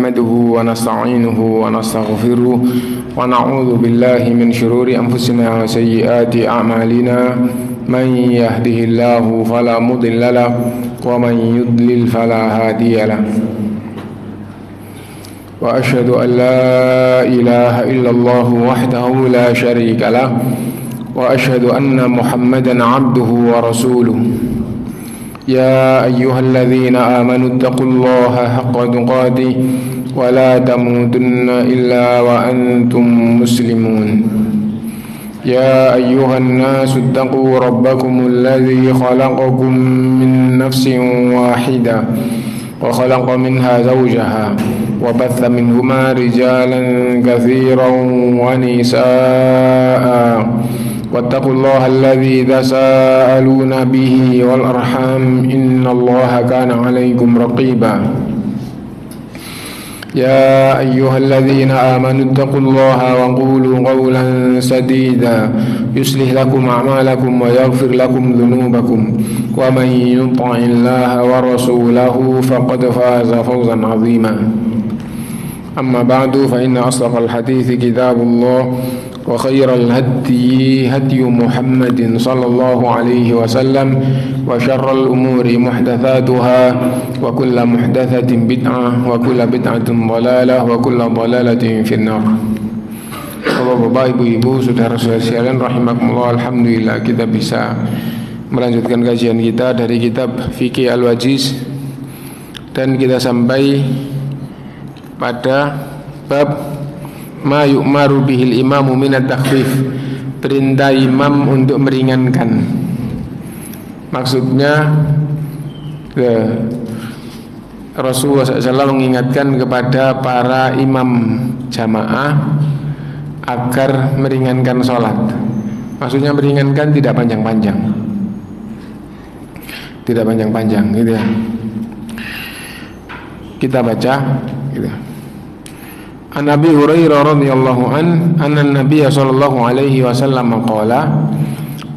نحمده ونستعينه ونستغفره ونعوذ بالله من شرور أنفسنا وسيئات أعمالنا من يهده الله فلا مضل له ومن يضلل فلا هادي له وأشهد أن لا إله إلا الله وحده لا شريك له وأشهد أن محمدا عبده ورسوله يا أيها الذين آمنوا اتقوا الله حق تقاته ولا تموتن إلا وأنتم مسلمون يا أيها الناس اتقوا ربكم الذي خلقكم من نفس واحدة وخلق منها زوجها وبث منهما رجالا كثيرا ونساء واتقوا الله الذي تساءلون به والأرحام إن الله كان عليكم رقيبا يا أيها الذين آمنوا اتقوا الله وقولوا قولا سديدا يصلح لكم أعمالكم ويغفر لكم ذنوبكم ومن يطع الله ورسوله فقد فاز فوزا عظيما أما بعد فإن أصدق الحديث كتاب الله وخير الهدي هدي محمد صلى الله عليه وسلم وشر الأمور محدثاتها وكل محدثة بدعة وكل بدعة ضلالة وكل ضلالة في النار. Bapak, ibu-ibu, saudara-saudara sekalian rahimakumullah, alhamdulillah kita bisa melanjutkan kajian kita dari kitab Fiqih Al-Wajiz dan kita sampai pada bab ma yu'maru bihil imamu minat takhfif, perintah imam untuk meringankan. Maksudnya Rasulullah SAW mengingatkan kepada para imam jamaah agar meringankan sholat. Maksudnya meringankan, tidak panjang-panjang, tidak panjang-panjang gitu ya. Kita baca gitu. An Abi Hurairah radhiyallahu anna Nabiy sallallahu alaihi wasallam qala,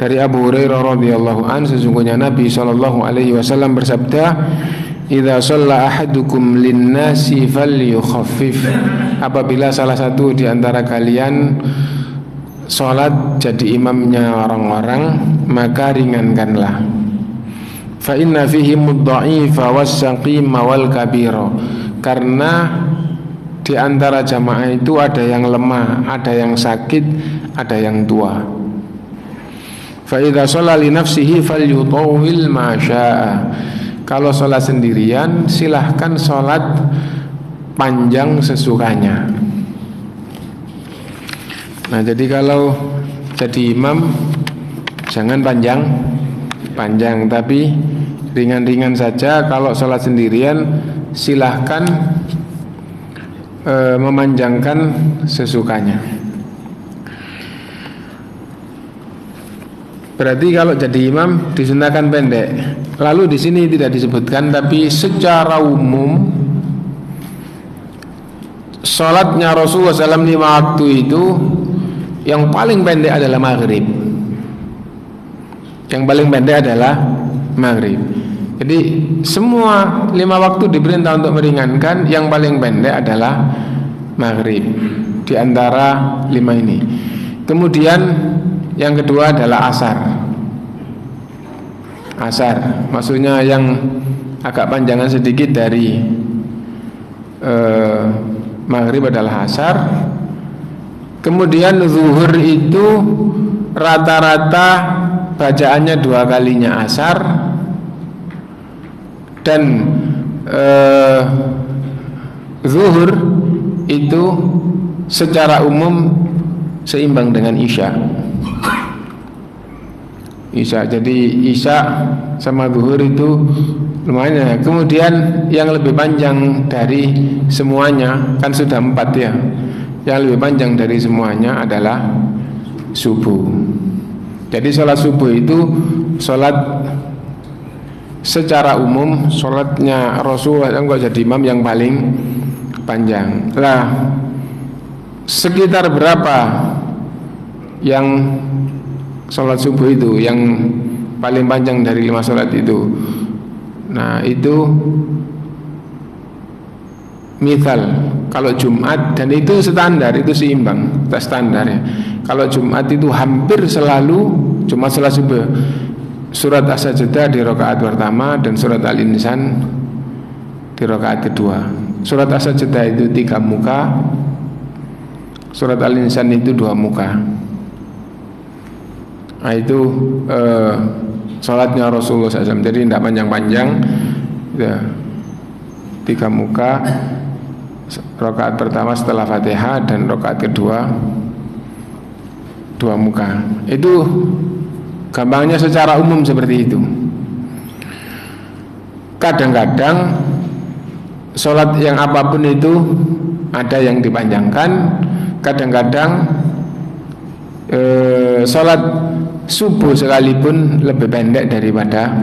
dari Abu Hurairah radhiyallahu an, sesungguhnya Nabi sallallahu alaihi wasallam bersabda, idza shalla ahadukum lin-nasi falyukhaffif, apabila salah satu di antara kalian salat jadi imamnya orang-orang, maka ringankanlah. Fa inna fihi mudha'ifa was-saqima wal kabira, karena di antara jamaah itu ada yang lemah, ada yang sakit, ada yang tua. Fa idza shalla li nafsihi falyutawwil ma syaa, kalau sholat sendirian silahkan sholat panjang sesukanya. Nah, jadi kalau jadi imam jangan panjang, tapi ringan-ringan saja. Kalau sholat sendirian silahkan memanjangkan sesukanya. Berarti kalau jadi imam disunahkan pendek. Lalu di sini tidak disebutkan, tapi secara umum sholatnya Rasulullah SAW 5 waktu itu yang paling pendek adalah maghrib. Yang paling pendek adalah maghrib. Jadi semua 5 waktu diperintah untuk meringankan, yang paling pendek adalah maghrib di antara 5 ini. Kemudian yang kedua adalah asar. Asar maksudnya yang agak panjangan sedikit dari maghrib adalah asar. Kemudian zuhur itu rata-rata bacaannya 2 kalinya asar. Dan zuhur itu secara umum seimbang dengan isya. Jadi isya sama zuhur itu lumayan. Kemudian yang lebih panjang dari semuanya, kan sudah 4 ya, yang lebih panjang dari semuanya adalah subuh. Jadi sholat subuh itu sholat secara umum, sholatnya Rasulullah SAW jadi imam yang paling panjang. Lah, sekitar berapa yang sholat subuh itu yang paling panjang dari 5 sholat itu? Nah, itu misal kalau Jumat, dan itu standar, itu seimbang, tak standar ya. Kalau Jumat itu hampir selalu Jumat setelah subuh surat As-Sajdah di rakaat pertama dan surat Al-Insan di rakaat kedua. Surat As-Sajdah itu 3 muka, surat Al-Insan itu 2 muka. Nah itu sholatnya Rasulullah SAW. Jadi tidak panjang-panjang ya, 3 muka, rakaat pertama setelah Fatihah dan rakaat kedua 2 muka. Itu gampangnya secara umum seperti itu. Kadang-kadang sholat yang apapun itu ada yang dipanjangkan. Kadang-kadang sholat subuh sekalipun lebih pendek daripada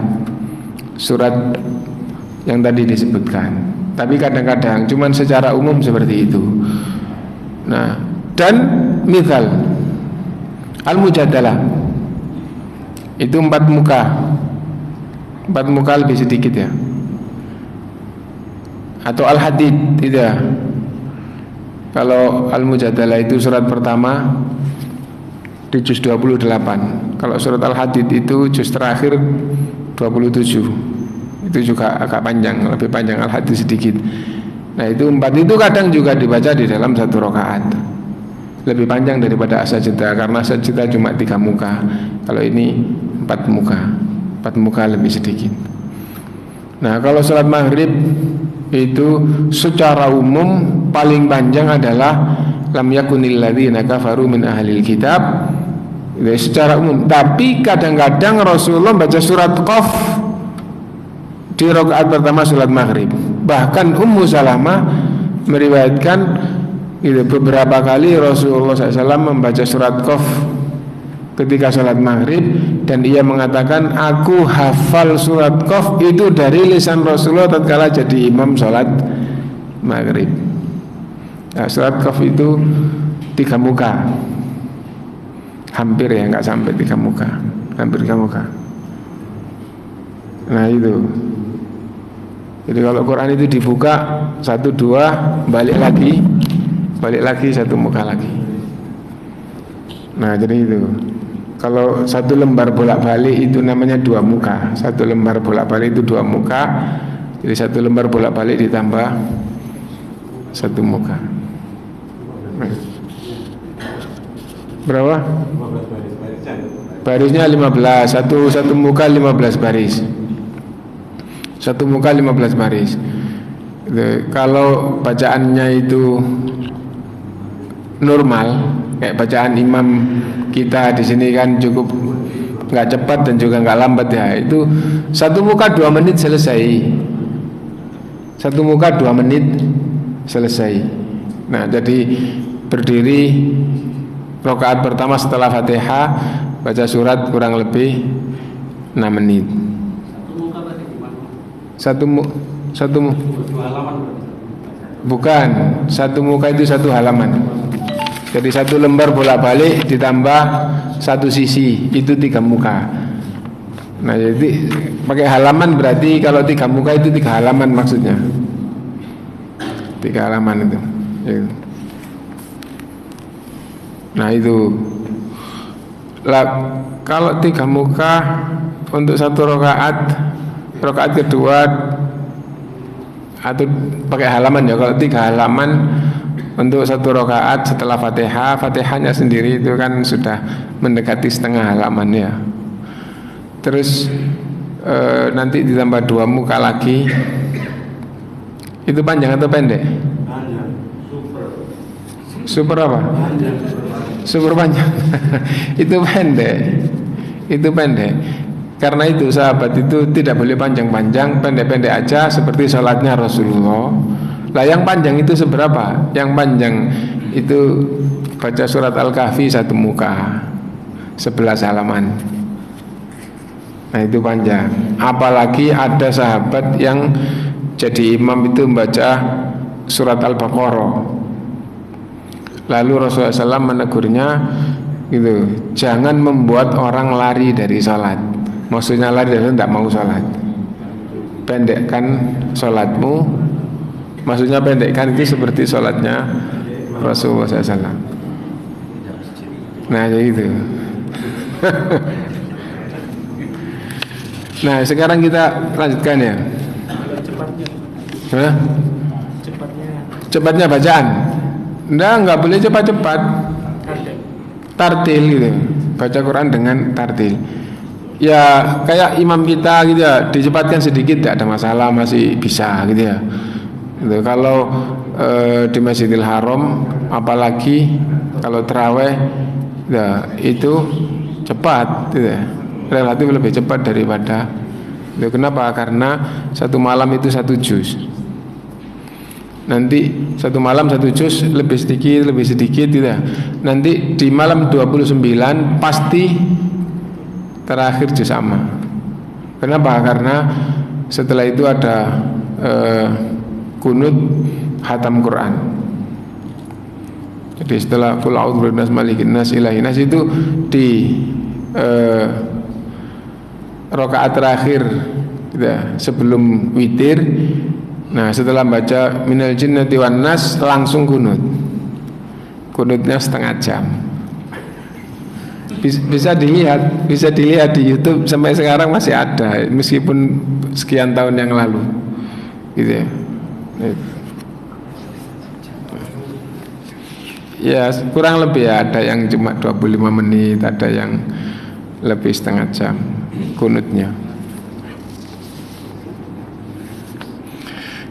surat yang tadi disebutkan. Tapi kadang-kadang cuman secara umum seperti itu. Nah, dan misal Al-Mujadalah itu 4 muka. 4 muka lebih sedikit ya. Atau Al-Hadid tidak. Kalau Al-Mujadalah itu surat pertama di juz 28. Kalau surat Al-Hadid itu juz terakhir 27. Itu juga agak panjang, lebih panjang Al-Hadid sedikit. Nah itu 4 itu kadang juga dibaca di dalam 1 rakaat. Lebih panjang daripada As-Sajdah, karena As-Sajdah cuma 3 muka. Kalau ini 4 muka. 4 muka lebih sedikit. Nah kalau sholat maghrib itu secara umum paling panjang adalah lam yakunil ladzina kafaru min ahlil kitab. Itu secara umum. Tapi kadang-kadang Rasulullah baca surat Qaf di rakaat pertama sholat maghrib. Bahkan Ummu Salamah meriwayatkan itu beberapa kali Rasulullah SAW membaca surat Qaf ketika sholat maghrib, dan ia mengatakan aku hafal surat Qaf itu dari lisan Rasulullah tatkala jadi imam sholat maghrib. Nah, surat Qaf itu 3 muka, hampir ya, nggak sampai 3 muka, hampir 3 muka. Nah itu. Jadi kalau Quran itu dibuka 1, 2, balik lagi 1 muka lagi. Nah jadi itu. Kalau 1 lembar bolak-balik itu namanya 2 muka. 1 lembar bolak-balik itu 2 muka. Jadi 1 lembar bolak-balik ditambah 1 muka. Berapa? 15 baris. Barisnya 15. Satu muka 15 baris. 1 muka 15 baris. Kalau bacaannya itu normal, kayak bacaan imam kita di sini kan cukup nggak cepat dan juga nggak lambat ya. Itu 1 muka 2 menit selesai. 1 muka 2 menit selesai. Nah jadi berdiri rakaat pertama setelah Fatihah baca surat kurang lebih 6 menit. Bukan, 1 muka itu 1 halaman. Jadi 1 lembar bolak-balik ditambah 1 sisi itu 3 muka. Nah jadi pakai halaman berarti kalau 3 muka itu 3 halaman maksudnya. 3 halaman itu. Nah itu. Lah kalau 3 muka untuk 1 rakaat kedua atau pakai halaman ya. Kalau 3 halaman untuk 1 rakaat setelah Fatihah, Fatihahnya sendiri itu kan sudah mendekati setengah halaman ya. Terus nanti ditambah 2 muka lagi. Itu panjang atau pendek? Panjang, super apa? panjang. Super panjang. Itu pendek. Itu pendek. Karena itu sahabat itu tidak boleh panjang-panjang, pendek-pendek aja seperti sholatnya Rasulullah. Lah yang panjang itu seberapa? Yang panjang itu baca surat Al-Kahfi 1 muka 11 halaman. Nah itu panjang. Apalagi ada sahabat yang jadi imam itu membaca surat Al-Baqarah. Lalu Rasulullah SAW menegurnya gitu, jangan membuat orang lari dari sholat. Maksudnya lari dari tidak mau sholat. Pendekkan sholatmu, Maksudnya pendekkan itu seperti sholatnya Rasulullah SAW. Nah jadi itu. Nah sekarang kita lanjutkan ya. Cepatnya. Cepatnya bacaan. Nggak boleh cepat-cepat. Tartil gitu. Baca Quran dengan tartil. Ya kayak imam kita gitu ya, dicepatkan sedikit tidak ada masalah, masih bisa gitu ya. Gitu. Kalau di Masjidil Haram, apalagi kalau terawih, ya, itu cepat, gitu ya. Relatif lebih cepat daripada itu. Kenapa? Karena satu malam itu 1 juz. Nanti satu malam 1 juz, lebih sedikit gitu ya. Nanti di malam 29 pasti terakhir juz sama. Kenapa? Karena setelah itu ada kunut khatam Quran. Jadi setelah qul a'udzu birabbil nas malikin nas ilahin nas itu di rakaat terakhir gitu, sebelum witir. Nah setelah baca minal jinnati wan nas langsung kunut. Kunutnya setengah jam. Bisa dilihat di YouTube sampai sekarang masih ada meskipun sekian tahun yang lalu gitu ya. Ya kurang lebih ya, ada yang cuma 25 menit, ada yang lebih setengah jam kunutnya.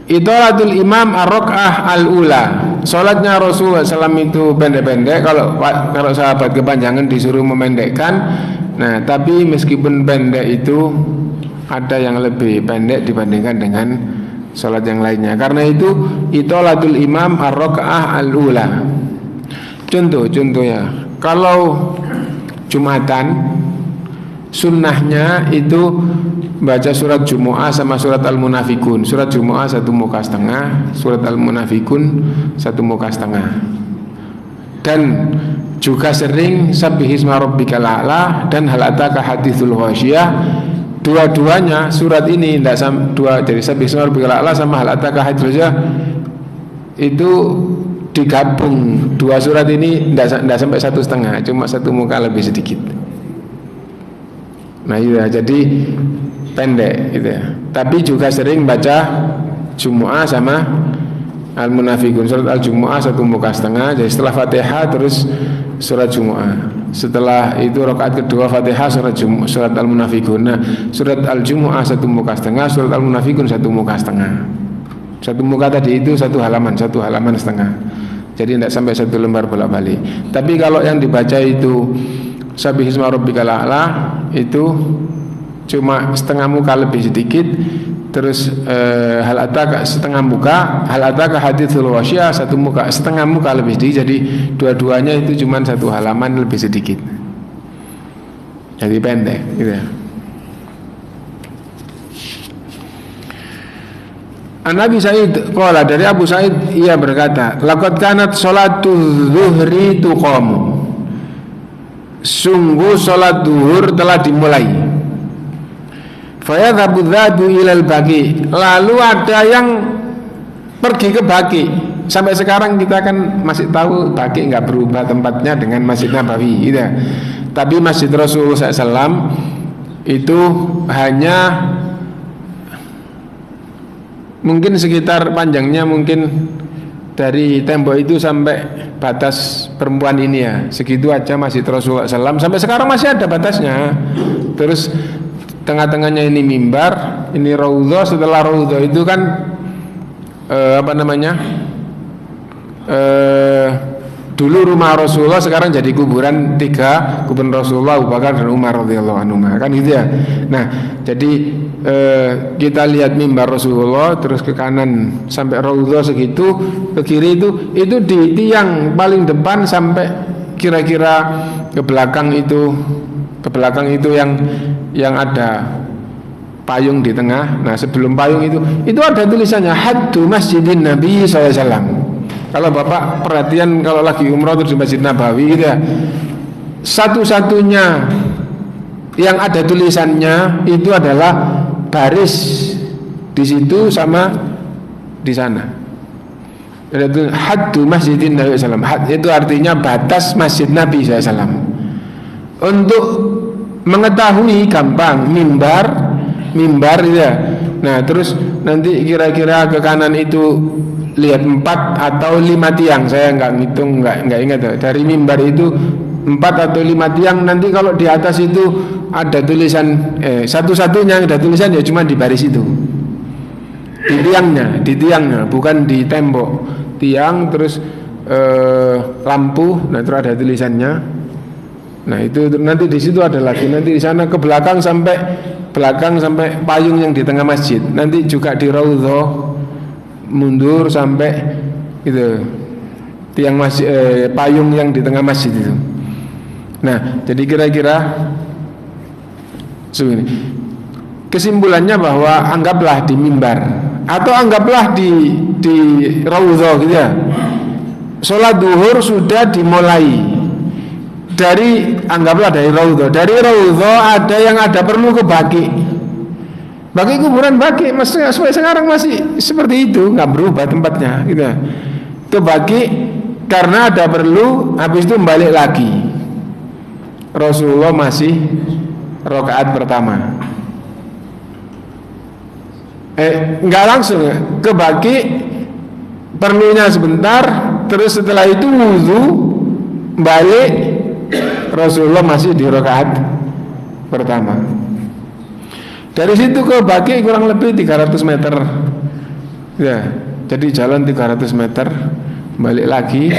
Idolatul imam ar-rakaah al-ula. Salatnya Rasulullah SAW itu pendek-pendek. Kalau sahabat kepanjangan disuruh memendekkan. Nah, tapi meskipun pendek itu ada yang lebih pendek dibandingkan dengan salat yang lainnya. Karena itu idolatul imam ar-rakaah al-ula. Contohnya, kalau Jumatan sunnahnya itu baca surat Jumu'ah sama surat Al-Munafikun. Surat Jumu'ah 1 muka setengah, surat Al-Munafikun 1 muka setengah. Dan juga sering Sabbihisma rabbikal a'la dan hal ataka haditsul ghasyiyah. Dua-duanya surat ini jadi Sabbihisma rabbikal a'la sama hal ataka haditsul ghasyiyah itu digabung. Dua surat ini tidak sampai 1,5, cuma 1 muka lebih sedikit. Nah iya, jadi pendek gitu ya. Tapi juga sering baca Jumu'ah sama Al-Munafikun. Surat Al-Jumu'ah 1 muka setengah. Jadi setelah Fatihah terus surat Jumu'ah. Setelah itu rakaat kedua Fatihah surat Al-Munafikun. Nah surat Al-Jumu'ah 1 muka setengah, surat Al-Munafikun 1 muka setengah. 1 muka tadi itu 1 halaman setengah. Jadi tidak sampai 1 lembar bolak-balik. Tapi kalau yang dibaca itu Sabbihisma rabbikal a'la itu cuma setengah muka lebih sedikit. Terus hal ataka setengah muka, hal ataka haditsul ghasyiyah 1 muka, setengah muka lebih sedikit. Jadi dua-duanya itu cuma 1 halaman lebih sedikit. Jadi pendek gitu ya. An-Nabi Sa'id qala, dari Abu Sa'id ia berkata, laqad kanat sholatu zuhri tuqamu. Sungguh sholat duhur telah dimulai. Fayadhabu dhadu ilal baqi. Lalu ada yang pergi ke Baqi. Sampai sekarang kita kan masih tahu Baqi nggak berubah tempatnya dengan Masjid Nabawi gitu. Tapi Masjid Rasulullah SAW itu hanya mungkin sekitar panjangnya mungkin dari tembok itu sampai batas perempuan ini ya, segitu aja Masjid Rasulullah SAW. Sampai sekarang masih ada batasnya. Terus tengah-tengahnya ini mimbar, ini raudhah. Setelah raudhah itu kan dulu rumah Rasulullah, sekarang jadi kuburan 3 kuburan Rasulullah, Abu Bakar dan Umar radhiyallahu anhum kan gitu ya. Nah jadi kita lihat mimbar Rasulullah, terus ke kanan sampai raudhah segitu, ke kiri itu di tiang paling depan sampai kira-kira ke belakang itu yang ada payung di tengah. Nah sebelum payung itu ada tulisannya Haddu Masjidin Nabi SAW. Kalau Bapak perhatian kalau lagi umroh terus di Masjid Nabawi gitu ya, satu-satunya yang ada tulisannya itu adalah baris di situ sama di sana. Itu haddu masjidin Nabi SAW. Had itu artinya batas masjid Nabi SAW. Untuk mengetahui gampang mimbar ya. Nah terus nanti kira-kira ke kanan itu lihat 4 atau 5 tiang. Saya nggak ngitung, nggak ingat ya. Dari mimbar itu 4 atau 5 tiang. Nanti kalau di atas itu ada tulisan satu-satunya ada tulisan ya cuma di baris itu. Di tiangnya, bukan di tembok. Tiang terus lampu, nah terus ada tulisannya. Nah itu nanti di situ ada lagi. Nanti di sana ke belakang sampai payung yang di tengah masjid. Nanti juga di Raudhah mundur sampai itu tiang masjid, payung yang di tengah masjid itu. Nah jadi kira-kira begini. Kesimpulannya bahwa anggaplah di mimbar atau anggaplah di Raudhah gitu ya. Sholat duhur sudah dimulai anggaplah dari Raudhah. Dari Raudhah ada perlu ke Baqi. Baqi kuburan Baqi, maksudnya sampai sekarang masih seperti itu, nggak berubah tempatnya gitu ya. Ke Baqi karena ada perlu, habis itu balik lagi. Rasulullah masih rakaat pertama. Enggak langsung ya. Ke Baqi perlunya sebentar, terus setelah itu wudu balik, Rasulullah masih di rakaat pertama. Dari situ ke Baqi kurang lebih 300 meter ya. Jadi jalan 300 meter, balik lagi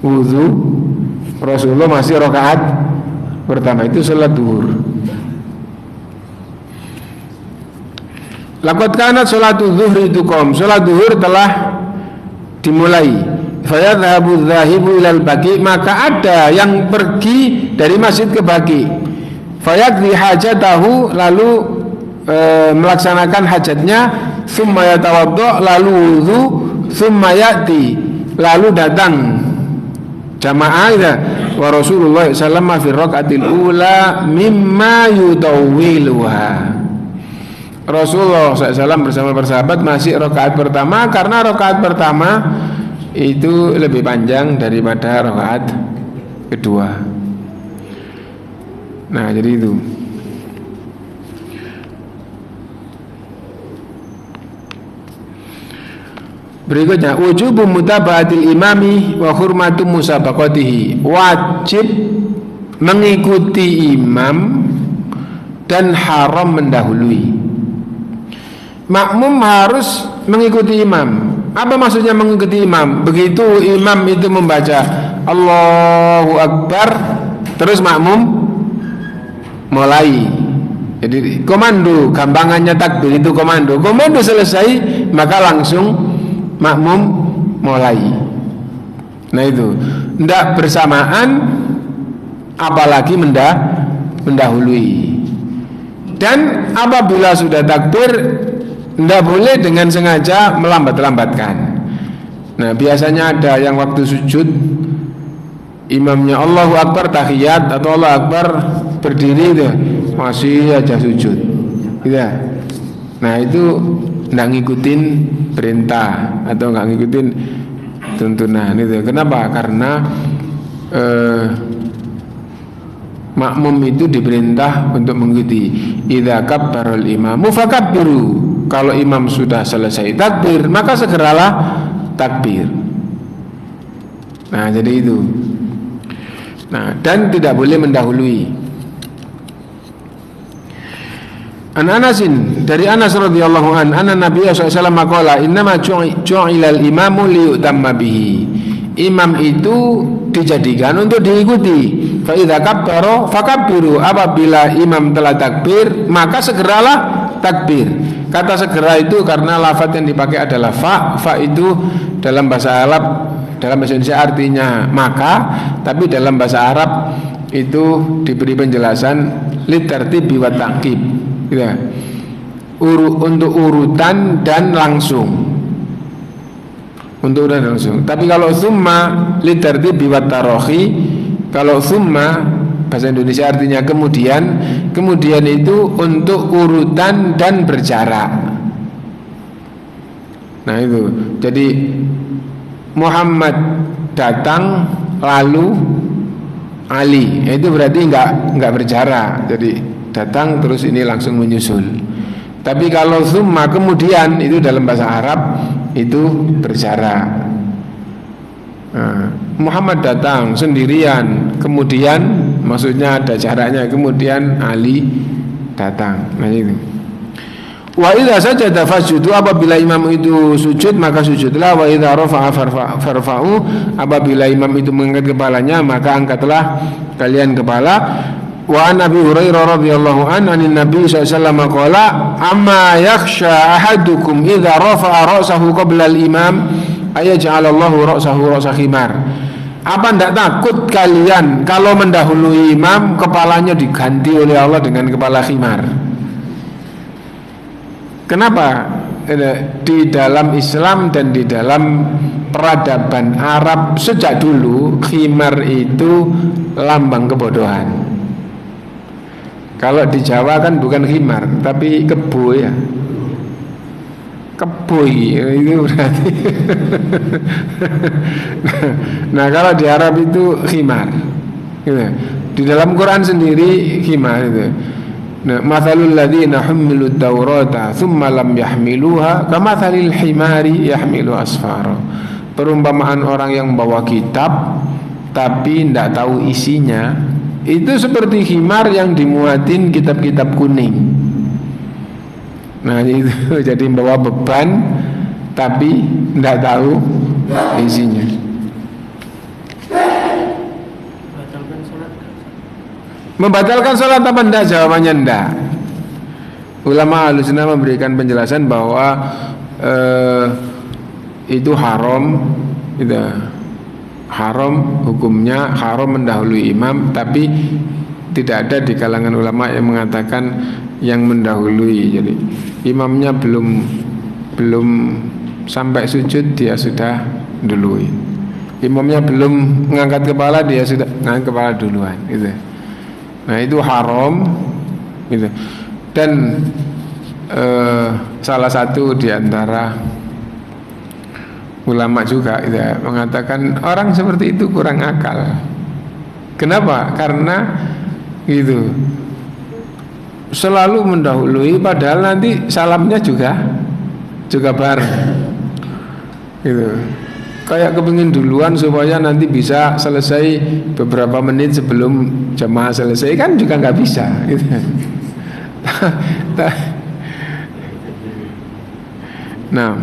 wudu, Rasulullah masih rakaat pertama. Itu sholat duhur. Laqad kanat sholatu zuhri tuqam. Sholat duhur telah dimulai. Fayadhabu dhahibu ilal Baqi, maka ada yang pergi dari masjid ke Baqi. Fayaqdi hajatahu, lalu melaksanakan hajatnya. Tsumma yatawaddo, lalu wudu. Tsumma ya'ti, lalu datang jamaah ya. Wa Rasulullah sallallahu alaihi wasallam fi raqatil ula mimma yutawwiluha. Rasulullah SAW bersama bersahabat masih rakaat pertama, karena rakaat pertama itu lebih panjang daripada rakaat kedua. Nah jadi itu. Berikutnya wujubu mutaba'atil imami wa hurmatu musabaqatihi. Wajib mengikuti imam dan haram mendahului. Makmum harus mengikuti imam. Apa maksudnya mengikuti imam? Begitu imam itu membaca Allahu Akbar, terus makmum mulai. Jadi komando, gampangannya takbir itu komando. Komando selesai, maka langsung makmum mulai. Nah itu, tidak bersamaan, apalagi mendahului. Dan apabila sudah takbir, tidak boleh dengan sengaja melambat-lambatkan. Nah biasanya ada yang waktu sujud imamnya Allahu Akbar tahiyat atau Allahu Akbar berdiri itu masih aja sujud gitu. Nah itu tidak ngikutin perintah atau nggak ngikutin tuntunan itu. Kenapa? Karena makmum itu diperintah untuk mengikuti. Idza kabbarul imamu fakabbiru. Kalau imam sudah selesai takbir, maka segeralah takbir. Nah, jadi itu. Nah, dan tidak boleh mendahului. An Anasin, dari Anas radhiyallahu an, anna Nabi sallallahu alaihi wasallam qala innama ju'ila al-imamu liyutamma bihi. Imam itu dijadikan untuk diikuti. Fa idza kabbara fakabbiru. Apabila imam telah takbir, maka segeralah takbir. Kata segera itu karena lafaz yang dipakai adalah fa. Fa itu dalam bahasa Arab, dalam bahasa Indonesia artinya maka, tapi dalam bahasa Arab itu diberi penjelasan litartibi wa ta'qib. Ya. Untuk urutan dan langsung. Untuk urutan dan langsung. Tapi kalau summa litartibi wa tarahi, kalau summa bahasa Indonesia artinya kemudian itu untuk urutan dan berjarak. Nah itu, jadi Muhammad datang lalu Ali, itu berarti nggak berjarak. Jadi datang terus ini langsung menyusul. Tapi kalau summa kemudian itu dalam bahasa Arab itu berjarak. Nah, Muhammad datang sendirian, kemudian maksudnya ada jaraknya, kemudian Ali datang. Nah itu. Wa idza sajada fasjudu, apabila imam itu sujud maka sujudlah. Wa idza rafa'a farfa'u, apabila imam itu mengangkat kepalanya maka angkatlah kalian kepala. Wa an Abi Hurairah radhiyallahu anhu anin Nabi sallallahu alaihi wasallam qala amma yakhsha ahadukum idza rafa'a ra'sahu qabla al-imam ayaj'alallahu ra'sahu ra'sa khimar. Apa ndak takut kalian kalau mendahului imam kepalanya diganti oleh Allah dengan kepala khimar? Kenapa? Di dalam Islam dan di dalam peradaban Arab sejak dulu khimar itu lambang kebodohan. Kalau di Jawa kan bukan khimar tapi kebo ya. Kebo itu berarti. Nah kalau di Arab itu khimar. Di dalam Quran sendiri khimar itu. Nah, mathalul ladzina humilut taurata thumma lam yahmiluha kamathalil himari yahmilu asfara. Perumpamaan orang yang membawa kitab tapi tidak tahu isinya itu seperti himar yang dimuatin kitab-kitab kuning. Nah itu jadi membawa beban tapi tidak tahu isinya. Membatalkan sholat apa enggak? Jawabannya enggak. Ulama Ahlussunnah memberikan penjelasan bahwa itu haram, itu haram hukumnya, haram mendahului imam, tapi tidak ada di kalangan ulama yang mengatakan yang mendahului. Jadi imamnya belum sampai sujud dia sudah dului. Imamnya belum mengangkat kepala dia sudah mengangkat kepala duluan, gitu. Nah itu haram gitu. Dan salah satu di antara ulama juga gitu, mengatakan orang seperti itu kurang akal. Kenapa? Karena gitu selalu mendahului padahal nanti salamnya juga bareng gitu. Kayak kepingin duluan supaya nanti bisa selesai beberapa menit sebelum jamaah selesai, kan juga nggak bisa gitu. Nah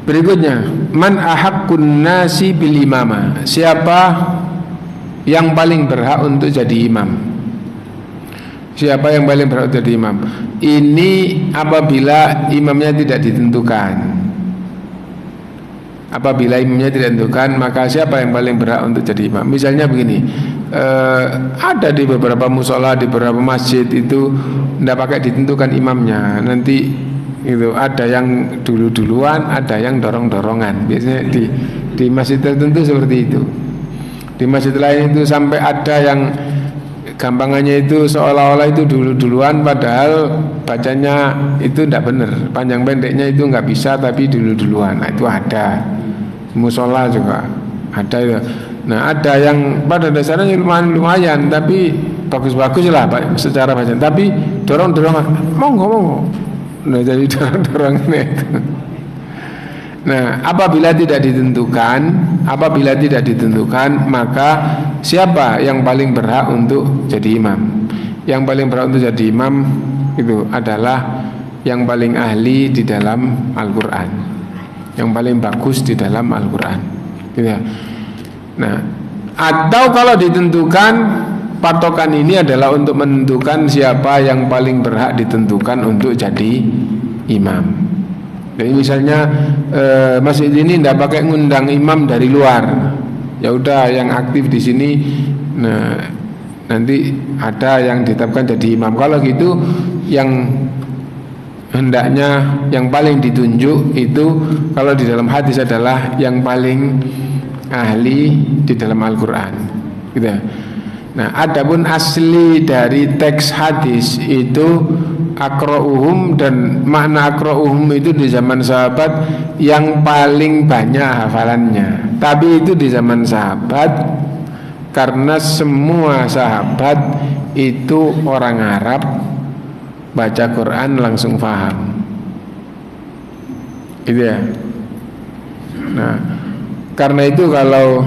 berikutnya, man ahaqqun nasi bil imamah, siapa yang paling berhak untuk jadi imam? Siapa yang paling berhak jadi imam? Ini apabila imamnya tidak ditentukan. Apabila imamnya tidak ditentukan, maka siapa yang paling berhak untuk jadi imam? Misalnya begini, ada di beberapa musola, di beberapa masjid itu tidak pakai ditentukan imamnya. Nanti itu ada yang duluan, ada yang dorong-dorongan. Biasanya di masjid tertentu seperti itu. Di masjid lain itu sampai ada yang gampangannya itu seolah-olah itu duluan padahal bacanya itu tidak benar, panjang pendeknya itu nggak bisa tapi duluan. Nah itu ada, musola juga ada itu. Nah ada yang pada dasarnya lumayan tapi bagus-bagus lah secara bacaan, tapi dorong-dorongan monggo. Nah jadi dorong-dorongan itu. Nah apabila tidak ditentukan maka siapa yang paling berhak untuk jadi imam? Yang paling berhak untuk jadi imam itu adalah yang paling ahli di dalam Al-Quran, yang paling bagus di dalam Al-Quran gitu ya. Nah atau kalau ditentukan, patokan ini adalah untuk menentukan siapa yang paling berhak ditentukan untuk jadi imam. Jadi misalnya masjid ini tidak pakai ngundang imam dari luar, ya udah yang aktif di sini. Nah nanti ada yang ditetapkan jadi imam. Kalau gitu yang hendaknya yang paling ditunjuk itu kalau di dalam hadis adalah yang paling ahli di dalam Al-Quran gitu. Nah adapun asli dari teks hadis itu akra'uhum, dan makna akra'uhum itu di zaman sahabat yang paling banyak hafalannya. Tapi itu di zaman sahabat karena semua sahabat itu orang Arab, baca Quran langsung paham. Gitu ya. Nah, karena itu kalau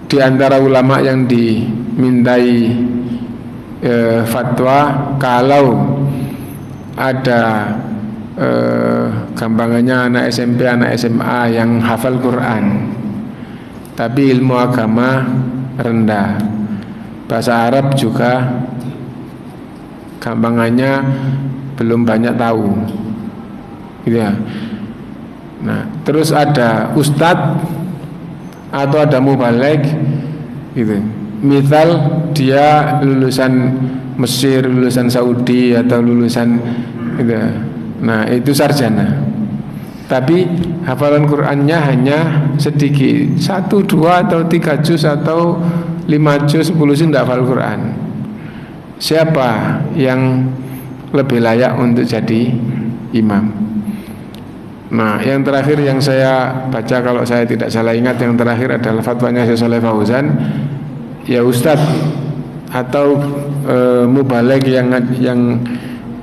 di antara ulama yang dimintai fatwa, kalau ada gampangannya anak SMP, anak SMA yang hafal Quran tapi ilmu agama rendah, bahasa Arab juga gampangannya belum banyak tahu, gitu ya. Nah, terus ada ustadz atau ada mubaligh, gitu. Misal dia lulusan Mesir, lulusan Saudi atau lulusan, gitu. Nah, itu sarjana. Tapi hafalan Qur'annya hanya sedikit, 1, 2 atau 3 juz atau 5 juz, 10 juz tidak hafal Qur'an. Siapa yang lebih layak untuk jadi imam? Nah, yang terakhir yang saya baca, kalau saya tidak salah ingat, yang terakhir adalah fatwanya Syekh Shalih Fauzan. Ya ustadz atau mubaligh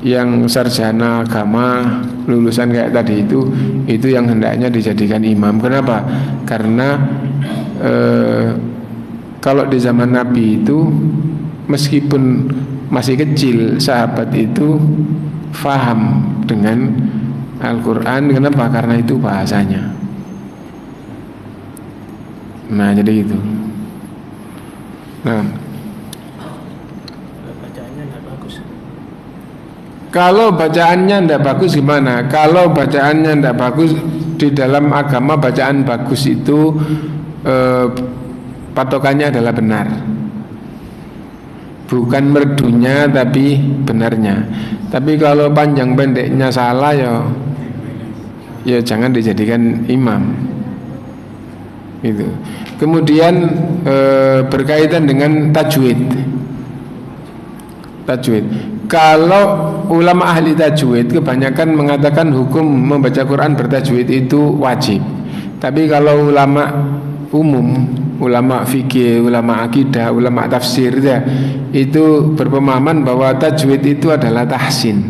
yang sarjana agama lulusan kayak tadi itu yang hendaknya dijadikan imam. Kenapa? Karena kalau di zaman Nabi itu meskipun masih kecil, sahabat itu faham dengan Al-Quran. Kenapa? Karena itu bahasanya. Nah, jadi itu. Nah, kalau bacaannya tidak bagus gimana? Kalau bacaannya tidak bagus, di dalam agama bacaan bagus itu patokannya adalah benar, bukan merdunya tapi benarnya. Tapi kalau panjang pendeknya salah, ya jangan dijadikan imam. Itu. Kemudian berkaitan dengan tajwid. Kalau ulama ahli tajwid kebanyakan mengatakan hukum membaca Quran bertajwid itu wajib. Tapi kalau ulama umum, ulama fikih, ulama akidah, ulama tafsir ya, itu berpemahaman bahwa tajwid itu adalah tahsin.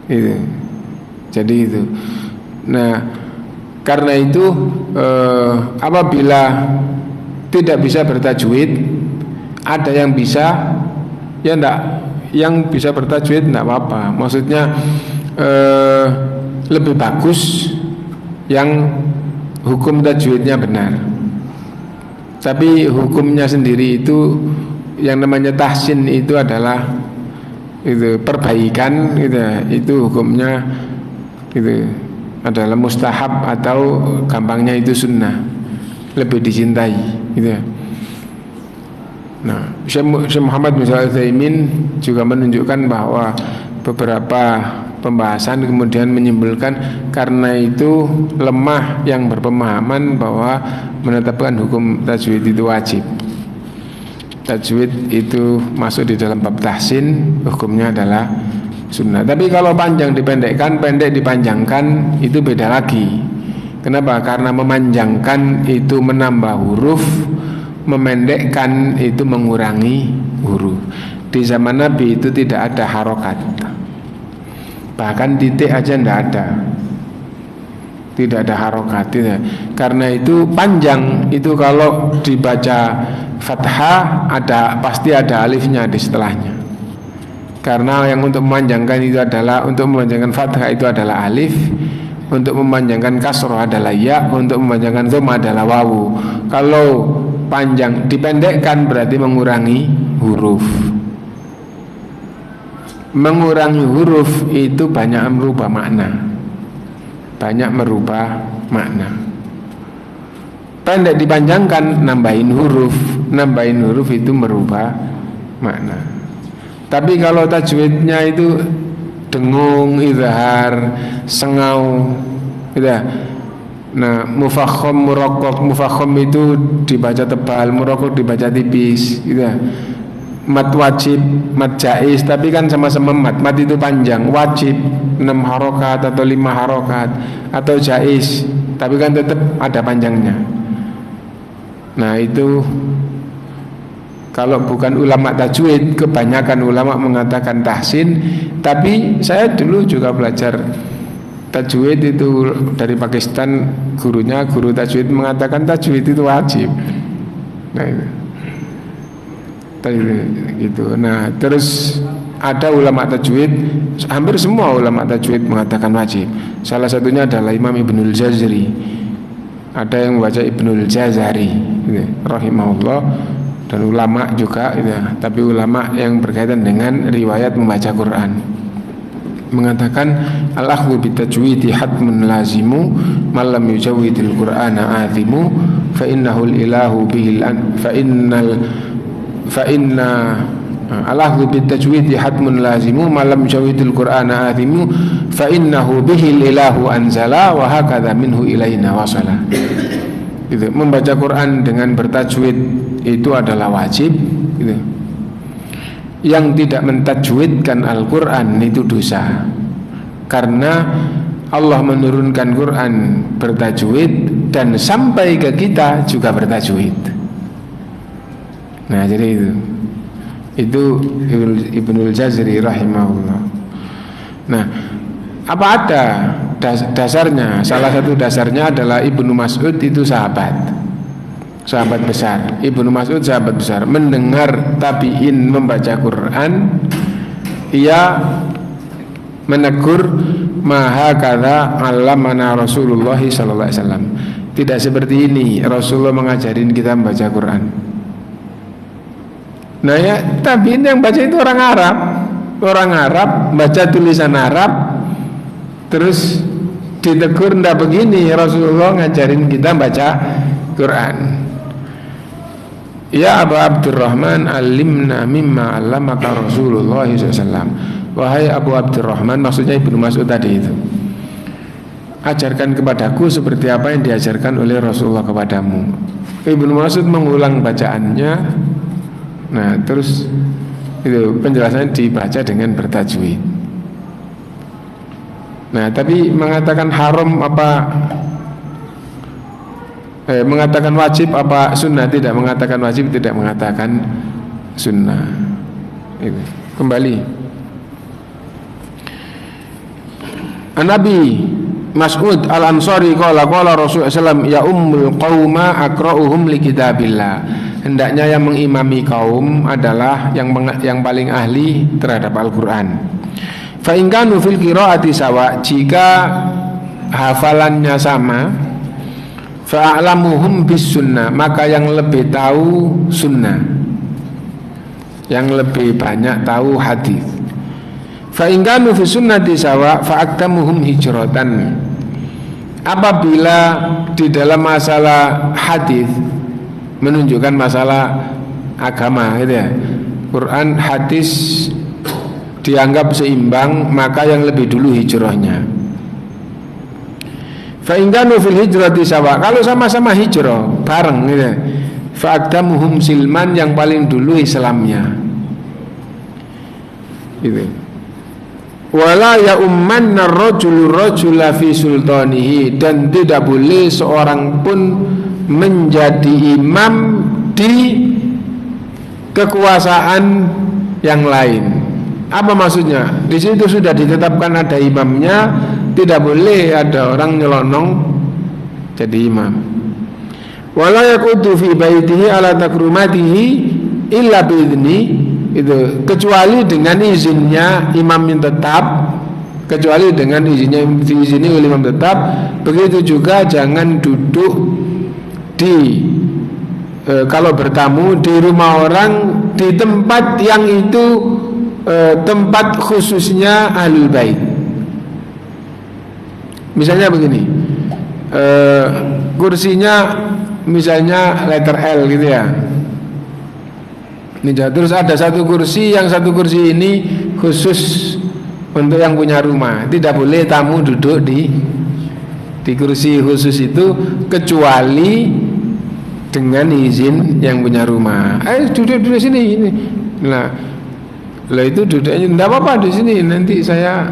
Itu. Jadi itu. Nah, karena itu apabila tidak bisa bertajwid, ada yang bisa, ya enggak, yang bisa bertajwid enggak apa-apa. Maksudnya lebih bagus yang hukum tajwidnya benar. Tapi hukumnya sendiri itu yang namanya tahsin itu adalah itu perbaikan, itu hukumnya itu adalah mustahab atau gampangnya itu sunnah, lebih dicintai, gitu ya. Nah, Syekh Muhammad bin Shalih Al-Utsaimin juga menunjukkan bahwa beberapa pembahasan kemudian menyimpulkan karena itu lemah yang berpemahaman bahwa menetapkan hukum tajwid itu wajib. Tajwid itu masuk di dalam bab tahsin, hukumnya adalah sunnah. Tapi kalau panjang dipendekkan, pendek dipanjangkan, itu beda lagi. Kenapa? Karena memanjangkan itu menambah huruf, memendekkan itu mengurangi huruf. Di zaman Nabi itu tidak ada harokat, bahkan titik aja tidak ada. Tidak ada harokat, tidak. Karena itu panjang itu kalau dibaca fathah pasti ada alifnya di setelahnya. Karena yang untuk memanjangkan itu adalah, untuk memanjangkan fathah itu adalah alif, untuk memanjangkan kasroh adalah ya, untuk memanjangkan dhamma adalah wawu. Kalau panjang dipendekkan berarti mengurangi huruf. Mengurangi huruf itu banyak merubah makna. Banyak merubah makna. Pendek dipanjangkan nambahin huruf. Nambahin huruf itu merubah makna. Tapi kalau tajwidnya itu dengung, izhar, sengau, gitu. Nah, mufakhom, muraqqaq, mufakhom itu dibaca tebal, muraqqaq dibaca tipis, gitu. mat wajib, mat jaiz, tapi kan sama-sama mat itu panjang, wajib 6 harokat atau 5 harokat atau jaiz, tapi kan tetap ada panjangnya. Nah itu kalau bukan ulama tajwid, kebanyakan ulama mengatakan tahsin. Tapi saya dulu juga belajar tajwid itu dari Pakistan, guru tajwid mengatakan tajwid itu wajib. Nah itu gitu. Nah terus ada ulama tajwid, hampir semua ulama tajwid mengatakan wajib. Salah satunya adalah Imam Ibnul Jazari. Ada yang membaca Ibnul Jazari gitu, rahimahullah, dan ulama juga gitu. Tapi ulama yang berkaitan dengan riwayat membaca Quran mengatakan al-akhdhu bitajwidi hatmun lazimu man lam yujawwidil qur'ana azimu fa innahu al-ilahu bihil fa inna al-akhdhu bitajwidi hatmun lazimu man lam yujawwidil qur'ana azimu fa innahu bihil ilahu anzala wa hakadha minhu ilaina wasala. Gitu. Membaca Quran dengan bertajwid itu adalah wajib gitu. Yang tidak mentajwidkan Al-Quran itu dosa, karena Allah menurunkan Quran bertajwid dan sampai ke kita juga bertajwid. Nah jadi itu Ibnul Jazari rahimahullah. Nah apa ada dasarnya? Salah satu dasarnya adalah Ibnu Mas'ud itu sahabat besar. Ibnu Mas'ud sahabat besar, mendengar tabi'in membaca Quran, ia menegur maha kata alamana Rasulullah sallallahu alaihi wasallam. Tidak seperti ini Rasulullah mengajarin kita membaca Quran. Nah ya, tabi'in yang baca itu orang Arab baca tulisan Arab, terus ditegur ndak begini Rasulullah ngajarin kita baca Quran. Ya Abu Abdurrahman alimna mimma allamaka Rasulullah SAW. Wahai Abu Abdurrahman, maksudnya Ibnu Mas'ud tadi itu, ajarkan kepadaku seperti apa yang diajarkan oleh Rasulullah kepadamu. Ibnu Mas'ud mengulang bacaannya. Nah terus itu penjelasannya dibaca dengan bertajwid. Nah tapi mengatakan haram apa mengatakan wajib apa sunnah, tidak mengatakan wajib, tidak mengatakan sunnah. Itu kembali Nabi Mas'ud Al-Ansari qala Rasulullah SAW ya ummul qauma aqra'uhum li kitabillah. Hendaknya yang mengimami kaum adalah yang paling ahli terhadap Al-Qur'an. Fa in kanu fil qiraati sawa, jika hafalannya sama, fa'alamuhum bis sunnah, maka yang lebih tahu sunnah, yang lebih banyak tahu hadis. Fa in kanu fi sunnati sawa fa'aktamuhum hijratan. Apabila di dalam masalah hadis menunjukkan masalah agama gitu ya, Quran hadis dianggap seimbang, maka yang lebih dulu hijrahnya. Fa in kanu fil hijrati sawa, kalau sama-sama hijrah bareng gitu, fa'aktamuhum silman, yang paling dulu Islamnya gitu. Wala ya ummanna rajula fi sultanihi, dan tidak boleh seorang pun menjadi imam di kekuasaan yang lain. Apa maksudnya? Di situ sudah ditetapkan ada imamnya, tidak boleh ada orang nyelonong jadi imam. Wala yaqutu fi baitihi ala takrumatihi illa biidni, itu kecuali dengan izinnya imam yang tetap, kecuali dengan izinnya diizini oleh imam tetap. Begitu juga jangan duduk di kalau bertamu di rumah orang di tempat yang itu tempat khususnya ahlul bait. Misalnya begini, kursinya misalnya letter L gitu ya. Terus ada satu kursi, yang satu kursi ini khusus untuk yang punya rumah. Tidak boleh tamu duduk di kursi khusus itu kecuali dengan izin yang punya rumah. Duduk sini ini. Nah, lah itu duduknya enggak apa-apa di sini, nanti saya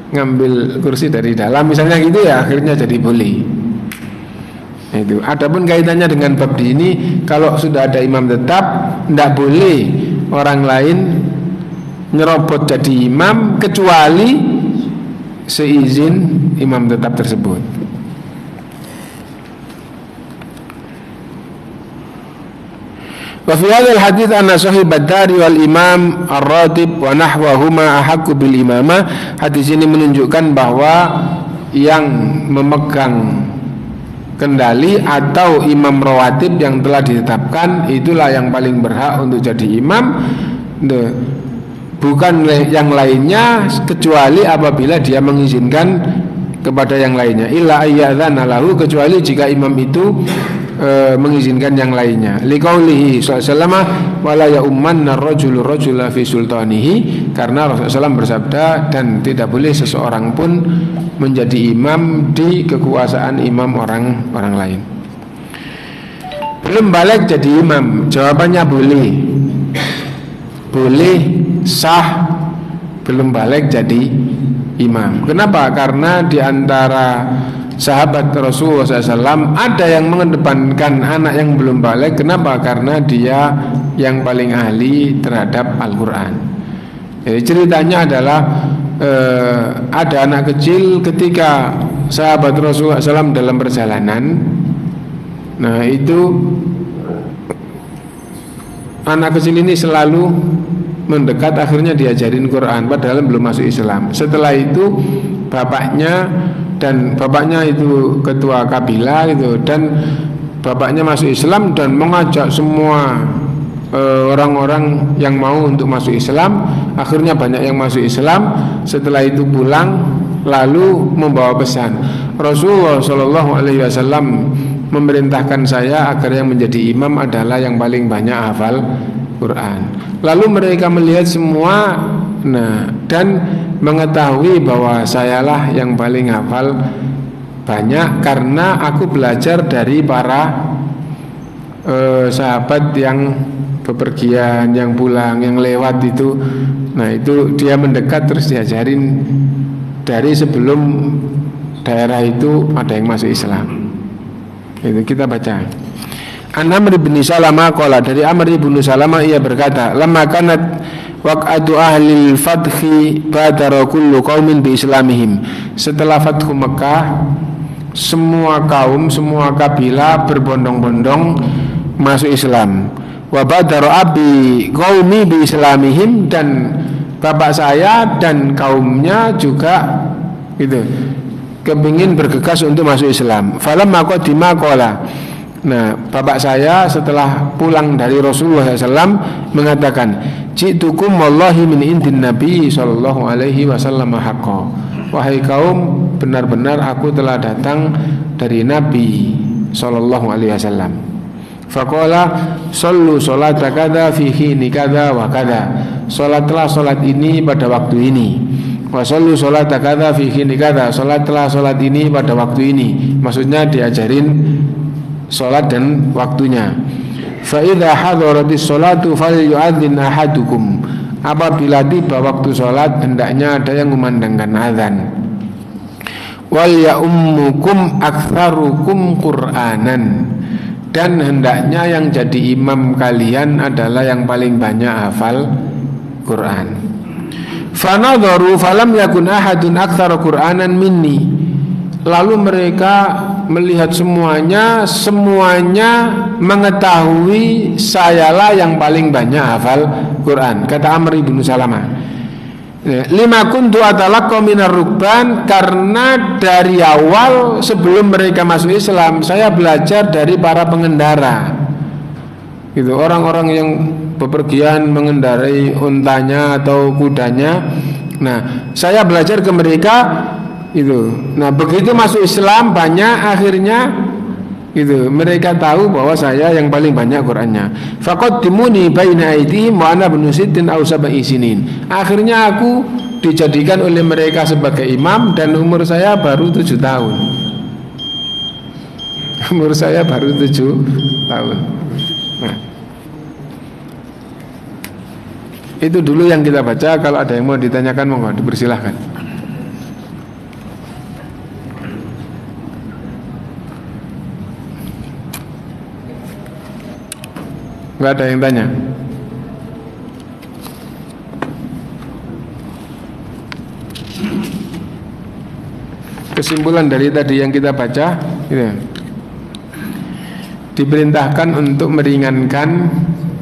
ngambil kursi dari dalam misalnya gitu ya, akhirnya jadi boleh. Itu. Adapun kaitannya dengan bab di ini, kalau sudah ada imam tetap, enggak boleh orang lain nyerobot jadi imam kecuali seizin imam tetap tersebut. Wa fi hadzal hadits anna sahib ad-dari wal imam ar-ratib wa nahwahuma ahaqqu bil imamah. Hadis ini menunjukkan bahwa yang memegang kendali atau imam rawatib yang telah ditetapkan itulah yang paling berhak untuk jadi imam, bukan yang lainnya, kecuali apabila dia mengizinkan kepada yang lainnya. Illa ayyadzana lahu, kecuali jika imam itu mengizinkan yang lainnya. Liqaulihi sallallahu wala ya ummanna ar-rajulu rajula fi sultanihi, karena Rasulullah SAW bersabda, dan tidak boleh seseorang pun menjadi imam di kekuasaan imam orang lain. Belum balik jadi imam, jawabannya boleh. Boleh, sah, belum balik jadi imam. Kenapa? Karena di antara sahabat Rasulullah SAW ada yang mengedepankan anak yang belum balik. Kenapa? Karena dia yang paling ahli terhadap Al-Quran. Jadi ceritanya adalah ada anak kecil ketika sahabat Rasulullah SAW dalam perjalanan. Nah itu anak kecil ini selalu mendekat, akhirnya diajarin Quran padahal belum masuk Islam. Setelah itu bapaknya itu ketua kabilah gitu, dan bapaknya masuk Islam dan mengajak semua orang-orang yang mau untuk masuk Islam. Akhirnya banyak yang masuk Islam. Setelah itu pulang lalu membawa pesan, Rasulullah SAW memerintahkan saya agar yang menjadi imam adalah yang paling banyak hafal Quran. Lalu mereka melihat semua, dan mengetahui bahwa sayalah yang paling hafal banyak karena aku belajar dari para sahabat yang bepergian, yang pulang, yang lewat itu. Nah itu dia mendekat terus diajarin dari sebelum daerah itu ada yang masuk Islam. Itu kita baca. An Amr bin Salamah qala, dari Amr bin Salamah ia berkata, lamma kanat waq'atu ahli al-fathi badara kullu qaumin bi islamihim. Setelah Fathu Mekah, semua kaum, semua kabilah berbondong-bondong masuk Islam. Wa badara abi qaumi bi islamihim, dan bapak saya dan kaumnya juga gitu kepingin bergegas untuk masuk Islam. Falamma qadima qala, nah bapak saya setelah pulang dari Rasulullah SAW mengatakan, ji'tukum wallahi min indin Nabi sallallahu alaihi wasallam haqqa. Wahai kaum, benar-benar aku telah datang dari Nabi sallallahu alaihi wasallam. Faqala sallu salata kada fi hini kada wa kada. Salatlah salat ini pada waktu ini. Wa sallu salata kada fi hini kada. Salatlah salat ini pada waktu ini. Maksudnya diajarin salat dan waktunya. Fa idza hadaratis salatu falyu'adzin ahadukum. Apabila tiba waktu salat, hendaknya ada yang memandangkan azan. Wal ya'ummukum aktsarukum Qur'anan, dan hendaknya yang jadi imam kalian adalah yang paling banyak hafal Quran. Fanadharu falam yakun ahadun aktsara Qur'anan minni. Lalu mereka melihat semuanya mengetahui sayalah yang paling banyak hafal Quran. Kata Amr bin Salamah, lima kuntu atalaqqa minar rukban, karena dari awal sebelum mereka masuk Islam saya belajar dari para pengendara. Gitu, orang-orang yang bepergian mengendarai untanya atau kudanya. Nah, saya belajar ke mereka itu. Nah, begitu masuk Islam banyak, akhirnya itu mereka tahu bahwa saya yang paling banyak Qur'annya. Faqaddimuni baina aydihim wa ana ibnu sittin aw sab'i sinin. Akhirnya aku dijadikan oleh mereka sebagai imam dan umur saya baru 7 tahun. Umur saya baru 7 tahun. Nah. Itu dulu yang kita baca. Kalau ada yang mau ditanyakan monggo dipersilahkan. Enggak ada yang tanya. Kesimpulan dari tadi yang kita baca gitu. Diperintahkan untuk meringankan,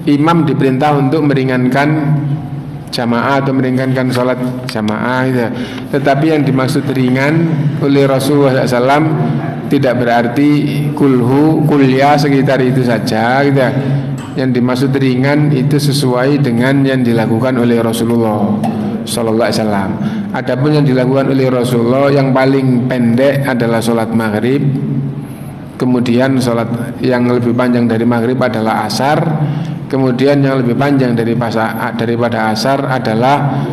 imam diperintah untuk meringankan jamaah atau meringankan sholat jamaah gitu. Tetapi yang dimaksud ringan oleh Rasulullah SAW tidak berarti kuliah sekitar itu saja gitu. Yang dimaksud ringan itu sesuai dengan yang dilakukan oleh Rasulullah Sallallahu Alaihi Wasallam. Adapun yang dilakukan oleh Rasulullah yang paling pendek adalah sholat maghrib. Kemudian sholat yang lebih panjang dari maghrib adalah asar. Kemudian yang lebih panjang daripada asar adalah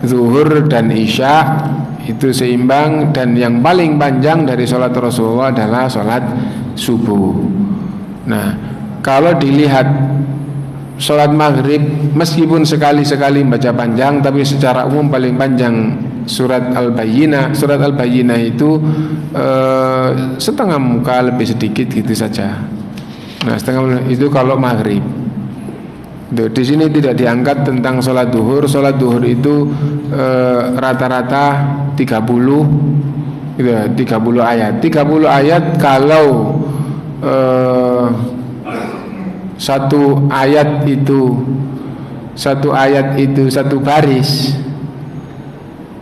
zuhur dan isya. Itu seimbang. Dan yang paling panjang dari sholat Rasulullah adalah sholat subuh. Nah, kalau dilihat sholat maghrib meskipun sekali-sekali baca panjang, tapi secara umum paling panjang surat Al-Bayyinah. Surat Al-Bayyinah itu setengah muka lebih sedikit gitu saja. Nah, setengah itu kalau maghrib. Di sini tidak diangkat tentang sholat duhur. Sholat duhur itu rata-rata 30 gitu, 30 ayat. 30 ayat kalau satu ayat itu satu baris.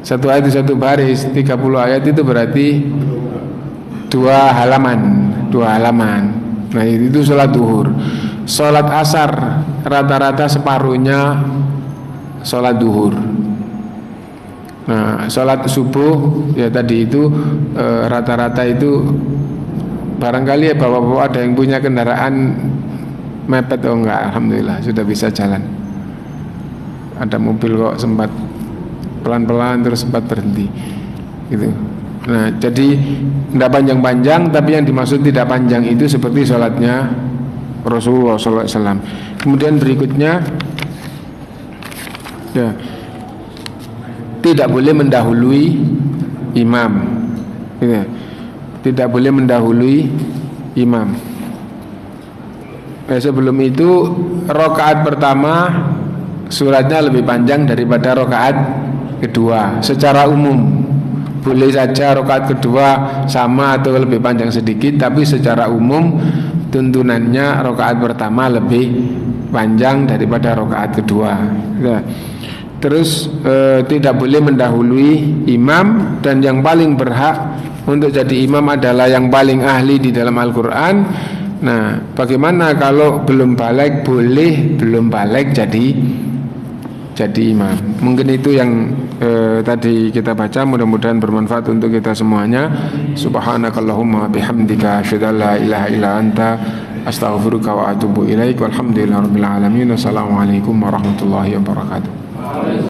Satu ayat itu satu baris. 30 ayat itu berarti dua halaman. Nah, itu sholat duhur. Sholat asar rata-rata separuhnya sholat duhur. Nah, sholat subuh ya tadi itu rata-rata itu barangkali ya bapak-bapak ada yang punya kendaraan mepet. Oh enggak, alhamdulillah sudah bisa jalan. Ada mobil kok sempat pelan-pelan terus sempat berhenti gitu. Nah, jadi tidak panjang-panjang, tapi yang dimaksud tidak panjang itu seperti sholatnya Rasulullah SAW. Kemudian berikutnya ya, tidak boleh mendahului imam gitu. Tidak boleh mendahului imam. Sebelum itu rakaat pertama suratnya lebih panjang daripada rakaat kedua. Secara umum boleh saja rakaat kedua sama atau lebih panjang sedikit, tapi secara umum tuntunannya rakaat pertama lebih panjang daripada rakaat kedua. Nah, terus tidak boleh mendahului imam, dan yang paling berhak untuk jadi imam adalah yang paling ahli di dalam Al-Quran. Nah, bagaimana kalau belum balik? Boleh belum balik jadi imam. Mungkin itu yang tadi kita baca. Mudah-mudahan bermanfaat untuk kita semuanya. Subhanakallahumma bihamdika asyhadu an la ilaha illa anta astaghfiruka wa atubu ilaik. Walhamdulillahirabbil alamin. Wassalamualaikum warahmatullahi wabarakatuh.